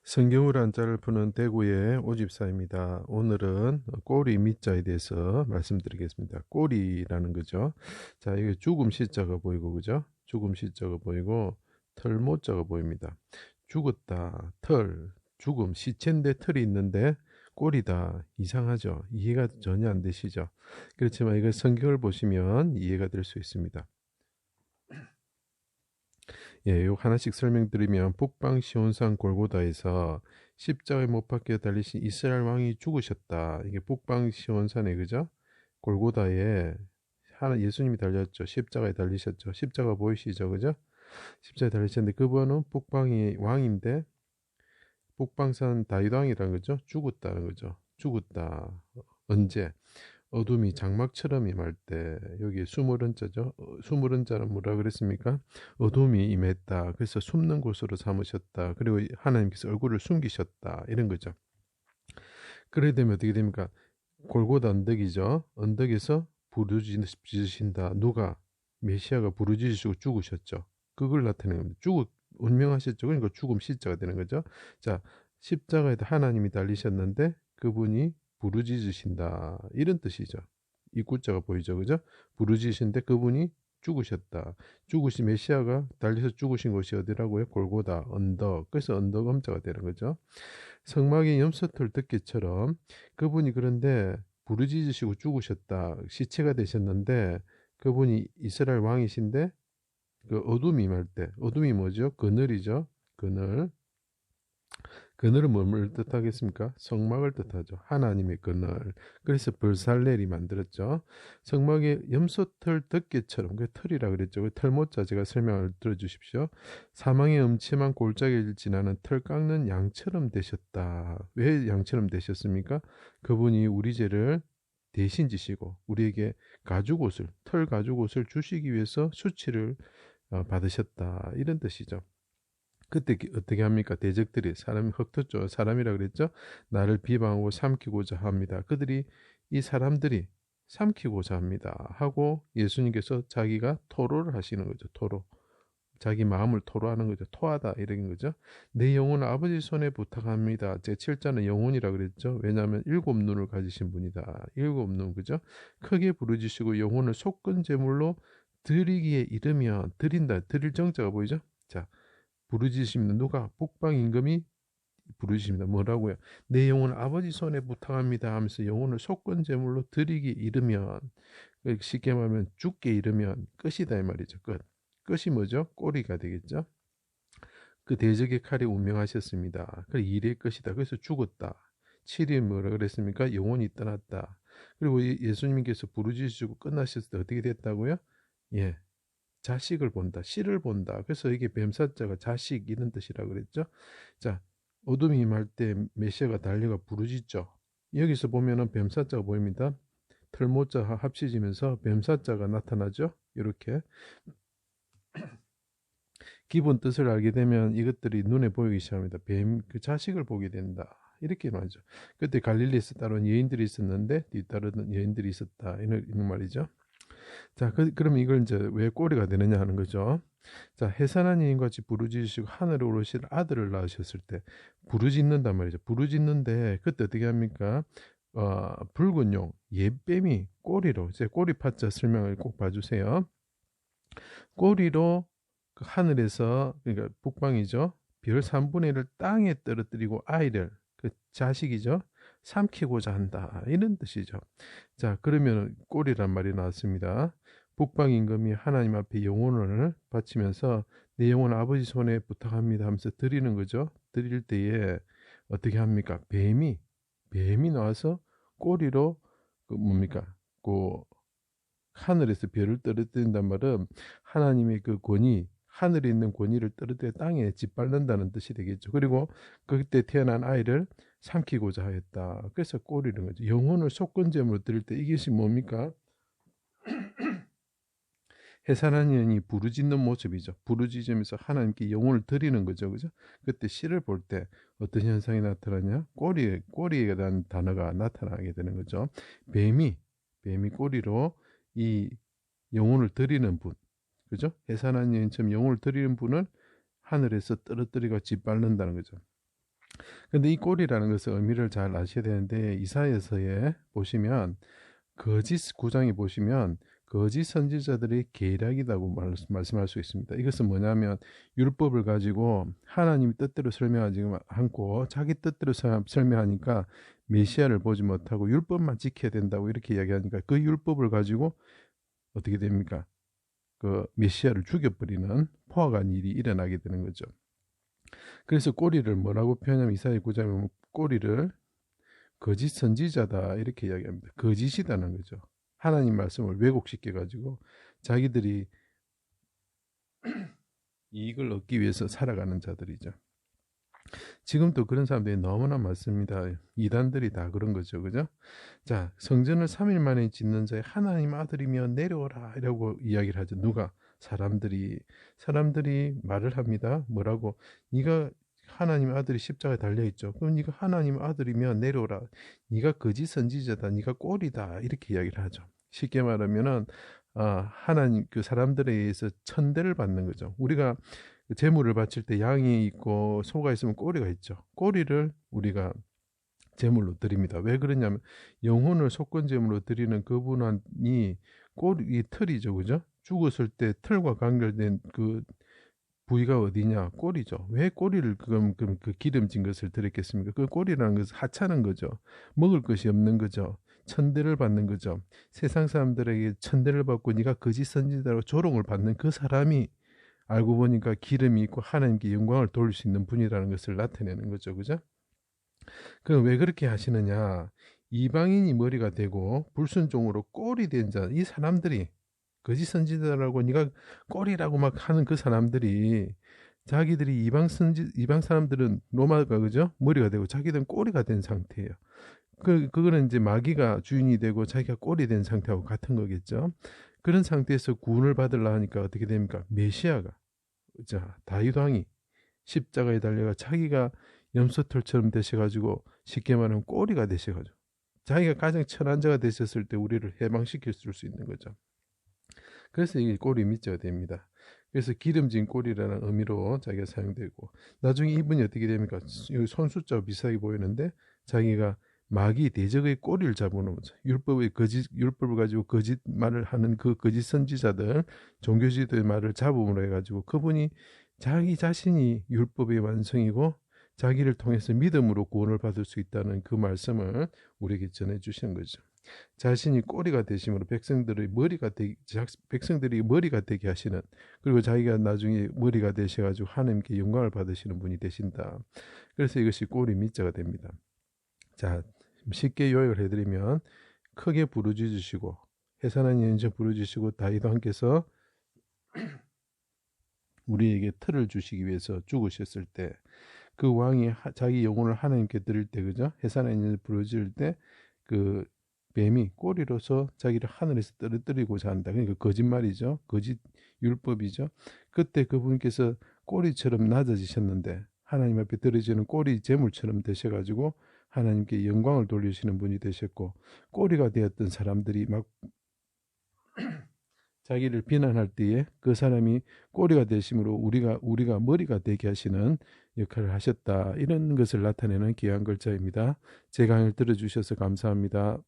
성경을 한자를 푸는 대구의 오집사입니다. 오늘은 꼬리 밑자에 대해서 말씀드리겠습니다. 꼬리라는 거죠. 자, 이게 죽음 시자가 보이고, 그죠? 죽음 시자가 보이고, 털 모자가 보입니다. 죽었다, 털, 죽음, 시체인데 털이 있는데 꼬리다. 이상하죠? 이해가 전혀 안 되시죠? 그렇지만 이거 성경을 보시면 이해가 될 수 있습니다. 예, 요 하나씩 설명드리면 북방 시온산 골고다에서 십자가에 못 박혀 달리신 이스라엘 왕이 죽으셨다. 이게 북방 시온산에 그죠? 골고다에 하나 예수님이 달렸죠. 십자가에 달리셨죠. 십자가 보이시죠, 그죠? 십자가에 달리셨는데 그분은 북방이 왕인데 북방산 다윗 왕이라는 거죠. 죽었다는 거죠. 죽었다. 언제? 어둠이 장막처럼 임할 때 여기 수물은자죠. 수물은자는 뭐라 그랬습니까? 어둠이 임했다. 그래서 숨는 곳으로 삼으셨다. 그리고 하나님께서 얼굴을 숨기셨다. 이런 거죠. 그래 되면 어떻게 됩니까? 골고다 언덕이죠. 언덕에서 부르짖으신다. 누가? 메시아가 부르짖으시고 죽으셨죠. 그걸 나타내는 겁니다. 운명하셨죠. 그러니까 죽음 시자가 되는 거죠. 자, 십자가에도 하나님이 달리셨는데 그분이 부르짖으신다. 이런 뜻이죠. 이 구자가 보이죠. 그죠? 부르짖으신데 그분이 죽으셨다. 죽으신 메시아가 달려서 죽으신 곳이 어디라고요? 골고다, 언덕. 그래서 언덕 엄자가 되는 거죠. 성막의 염소털 덮개처럼 그분이 그런데 부르짖으시고 죽으셨다. 시체가 되셨는데 그분이 이스라엘 왕이신데 그 어둠이 임할 때 어둠이 뭐죠? 그늘이죠. 그늘. 그늘은 뭘 뜻하겠습니까? 성막을 뜻하죠. 하나님의 그늘. 그래서 벌살렐이 만들었죠. 성막의 염소털 덮개처럼 그 털이라 그랬죠. 그 털모자 제가 설명을 들어주십시오. 사망의 음침한 골짜기를 지나는 털 깎는 양처럼 되셨다. 왜 양처럼 되셨습니까? 그분이 우리 죄를 대신 지시고 우리에게 가죽옷을 털 가죽옷을 주시기 위해서 수치를 받으셨다. 이런 뜻이죠. 그때 어떻게 합니까? 대적들이 사람이 흙토죠. 사람이라 그랬죠. 나를 비방하고 삼키고자 합니다. 그들이 이 사람들이 삼키고자 합니다. 하고 예수님께서 자기가 토로를 하시는 거죠. 토로. 자기 마음을 토로하는 거죠. 토하다 이런 거죠. 내 영혼을 아버지 손에 부탁합니다. 제 7자는 영혼이라 그랬죠. 왜냐하면 7눈을 가지신 분이다. 7눈 그죠? 크게 부르짖으시고 영혼을 속건 제물로 드리기에 이르면 드린다. 드릴 정자가 보이죠? 자, 부르짖으십니다. 누가? 북방 임금이 부르짖습니다. 뭐라고요? 내 영혼을 아버지 손에 부탁합니다 하면서 영혼을 속건 제물로 드리기 이르면 쉽게 말하면 죽게 이르면 끝이다 이 말이죠. 끝. 끝이 뭐죠? 꼬리가 되겠죠. 그 대적의 칼이 운명하셨습니다. 그 일의 끝이다. 그래서 죽었다. 7일 뭐라 그랬습니까? 영혼이 떠났다. 그리고 예수님께서 부르짖으시고 끝나셨을 때 어떻게 됐다고요? 예, 자식을 본다, 씨를 본다. 그래서 이게 뱀사자가 자식 이런 뜻이라 그랬죠. 자, 어둠이 임할 때 메시아가 달려가 부르짖죠. 여기서 보면은 뱀사자가 보입니다. 털모자 합치지면서 뱀사자가 나타나죠. 이렇게 기본 뜻을 알게 되면 이것들이 눈에 보이기 시작합니다. 뱀, 그 자식을 보게 된다. 이렇게 말이죠. 그때 갈릴리에서 따른 여인들이 있었는데 뒤따르는 여인들이 있었다. 이런 말이죠. 자, 그럼 이걸 이제 왜 꼬리가 되느냐 하는 거죠. 자, 해산한 여인 같이 부르짖으시고 하늘에 오르실 아들을 낳으셨을 때 부르짖는단 말이죠. 부르짖는데 그때 어떻게 합니까? 붉은 용, 옛뱀이 꼬리로, 이제 꼬리 파자 설명을 꼭 봐주세요. 꼬리로 그 하늘에서, 그러니까 북방이죠. 별 3분의 1을 땅에 떨어뜨리고 아이를, 그 자식이죠. 삼키고자 한다. 이런 뜻이죠. 자, 그러면 꼬리란 말이 나왔습니다. 북방 임금이 하나님 앞에 영혼을 바치면서 내 영혼 아버지 손에 부탁합니다 하면서 드리는 거죠. 드릴 때에 어떻게 합니까? 뱀이 나와서 꼬리로 그 뭡니까? 그 하늘에서 별을 떨어뜨린단 말은 하나님의 그 권위, 하늘에 있는 권위를 떨어뜨려 땅에 짓밟는다는 뜻이 되겠죠. 그리고 그때 태어난 아이를 삼키고자 하였다. 그래서 꼬리는 거죠. 영혼을 속건제물로 드릴 때 이것이 뭡니까? 해산한 년이 부르짖는 모습이죠. 부르짖으면서 하나님께 영혼을 드리는 거죠. 그죠? 그때 시를 볼 때 어떤 현상이 나타나냐? 꼬리에 대한 단어가 나타나게 되는 거죠. 뱀이 꼬리로 이 영혼을 드리는 분. 그죠? 해산한 여인처럼 영혼을 드리는 분을 하늘에서 떨어뜨리고 짓밟는다는 거죠. 근데 이 꼴이라는 것의 의미를 잘 아셔야 되는데 이사야서에 보시면 거짓 구장에 보시면 거짓 선지자들의 계략이라고 말씀할 수 있습니다. 이것은 뭐냐면 율법을 가지고 하나님이 뜻대로 설명하지 않고 자기 뜻대로 설명하니까 메시아를 보지 못하고 율법만 지켜야 된다고 이렇게 이야기하니까 그 율법을 가지고 어떻게 됩니까? 그 메시아를 죽여버리는 포악한 일이 일어나게 되는 거죠. 그래서 꼬리를 뭐라고 표현하면 이사야 9장에 보면 꼬리를 거짓 선지자다 이렇게 이야기합니다. 거짓이다는 거죠. 하나님 말씀을 왜곡시켜 가지고 자기들이 이익을 얻기 위해서 살아가는 자들이죠. 지금도 그런 사람들이 너무나 많습니다. 이단들이 다 그런 거죠. 그죠? 자, 성전을 3일 만에 짓는 자의 하나님 아들이며 내려오라 이라고 이야기를 하죠. 누가? 사람들이 말을 합니다. 뭐라고? 네가 하나님 아들이 십자가에 달려 있죠. 그럼 네가 하나님 아들이며 내려오라. 네가 거짓 선지자다. 네가 꼴이다. 이렇게 이야기를 하죠. 쉽게 말하면은 하나님 그 사람들에 의해서 천대를 받는 거죠. 우리가 제물을 바칠 때 양이 있고 소가 있으면 꼬리가 있죠. 꼬리를 우리가 제물로 드립니다. 왜 그러냐면 영혼을 속건제물로 드리는 그분이 꼬리 털이죠, 그죠? 죽었을 때 털과 관련된 그 부위가 어디냐? 꼬리죠. 왜 꼬리를 그럼 그 기름진 것을 드렸겠습니까? 그 꼬리라는 것은 하찮은 거죠. 먹을 것이 없는 거죠. 천대를 받는 거죠. 세상 사람들에게 천대를 받고 네가 거짓 선지자로 조롱을 받는 그 사람이 알고 보니까 기름이 있고 하나님께 영광을 돌릴 수 있는 분이라는 것을 나타내는 거죠. 그죠? 그럼 왜 그렇게 하시느냐? 이방인이 머리가 되고 불순종으로 꼴이 된 자, 이 사람들이 거짓 선지자라고 네가 꼴이라고 막 하는 그 사람들이 자기들이 이방 사람들은 로마가 그죠? 머리가 되고 자기들은 꼬리가 된 상태예요. 그거는 이제 마귀가 주인이 되고 자기가 꼴이 된 상태하고 같은 거겠죠. 그런 상태에서 구원을 받으려 하니까 어떻게 됩니까? 메시아가 자 다윗 왕이 십자가에 달려가 자기가 염소털처럼 되셔가지고 쉽게 말하면 꼬리가 되셔가지고 자기가 가장 천한 자가 되셨을 때 우리를 해방시킬 수 있는 거죠. 그래서 이게 꼬리 밑자가 됩니다. 그래서 기름진 꼬리라는 의미로 자기가 사용되고 나중에 이분이 어떻게 됩니까? 손 숫자와 비슷하게 보이는데 자기가 마귀 대적의 꼬리를 잡아놓은 거죠. 율법을 가지고 거짓말을 하는 그 거짓 선지자들, 종교지도의 말을 잡음으로 해가지고 그분이 자기 자신이 율법의 완성이고 자기를 통해서 믿음으로 구원을 받을 수 있다는 그 말씀을 우리에게 전해주신 거죠. 자신이 꼬리가 되심으로 백성들이 머리가 되게 하시는 그리고 자기가 나중에 머리가 되셔가지고 하나님께 영광을 받으시는 분이 되신다. 그래서 이것이 꼬리 밑자가 됩니다. 자, 쉽게 요약을 해드리면 크게 부르짖으시고 해산한 연전 부르짖으시고 다윗 왕께서 우리에게 틀을 주시기 위해서 죽으셨을 때 그 왕이 자기 영혼을 하나님께 드릴 때 그죠? 해산한 연전 부르짖을 때 그 뱀이 꼬리로서 자기를 하늘에서 떨어뜨리고자 한다. 그러니까 거짓말이죠. 거짓 율법이죠. 그때 그분께서 꼬리처럼 낮아지셨는데 하나님 앞에 드려지는 꼬리 제물처럼 되셔가지고 하나님께 영광을 돌리시는 분이 되셨고 꼬리가 되었던 사람들이 막 자기를 비난할 때에 그 사람이 꼬리가 되심으로 우리가 머리가 되게 하시는 역할을 하셨다. 이런 것을 나타내는 귀한 글자입니다. 제 강의를 들어주셔서 감사합니다.